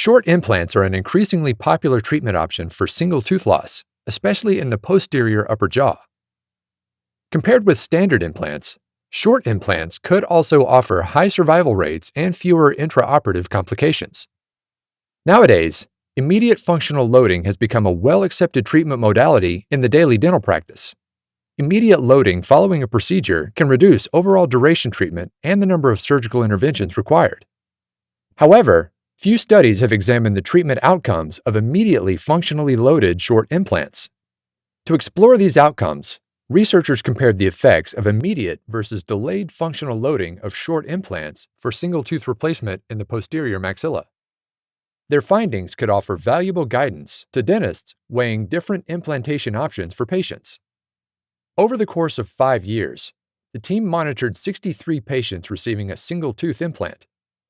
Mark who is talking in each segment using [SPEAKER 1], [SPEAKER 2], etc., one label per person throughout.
[SPEAKER 1] Short implants are an increasingly popular treatment option for single tooth loss, especially in the posterior upper jaw. Compared with standard implants, short implants could also offer high survival rates and fewer intraoperative complications. Nowadays, immediate functional loading has become a well-accepted treatment modality in the daily dental practice. Immediate loading following a procedure can reduce overall duration treatment and the number of surgical interventions required. However, few studies have examined the treatment outcomes of immediately functionally loaded short implants. To explore these outcomes, researchers compared the effects of immediate versus delayed functional loading of short implants for single tooth replacement in the posterior maxilla. Their findings could offer valuable guidance to dentists weighing different implantation options for patients. Over the course of 5 years, the team monitored 63 patients receiving a single tooth implant.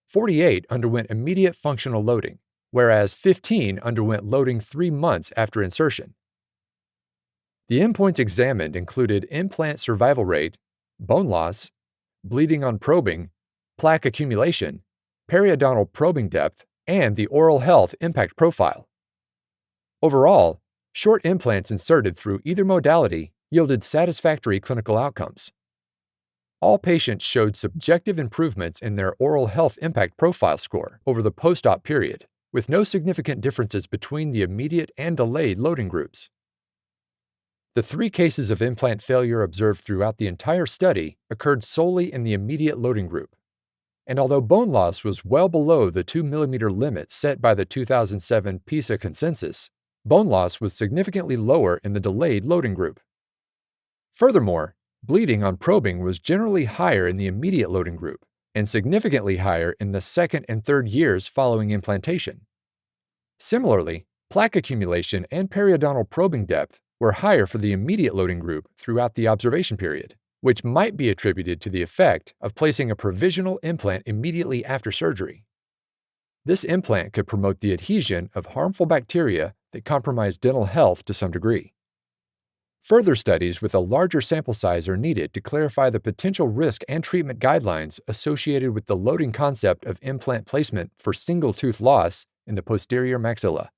[SPEAKER 1] 48 underwent immediate functional loading, whereas 15 underwent loading 3 months after insertion. The endpoints examined included implant survival rate, bone loss, bleeding on probing, plaque accumulation, periodontal probing depth, and the oral health impact profile. Overall, short implants inserted through either modality yielded satisfactory clinical outcomes. All patients showed subjective improvements in their oral health impact profile score over the post-op period, with no significant differences between the immediate and delayed loading groups. The 3 cases of implant failure observed throughout the entire study occurred solely in the immediate loading group. And although bone loss was well below the 2 mm limit set by the 2007 PISA consensus, bone loss was significantly lower in the delayed loading group. Furthermore, bleeding on probing was generally higher in the immediate loading group and significantly higher in the 2nd and 3rd years following implantation. Similarly, plaque accumulation and periodontal probing depth were higher for the immediate loading group throughout the observation period, which might be attributed to the effect of placing a provisional implant immediately after surgery. This implant could promote the adhesion of harmful bacteria that compromise dental health to some degree. Further studies with a larger sample size are needed to clarify the potential risk and treatment guidelines associated with the loading concept of implant placement for single tooth loss in the posterior maxilla.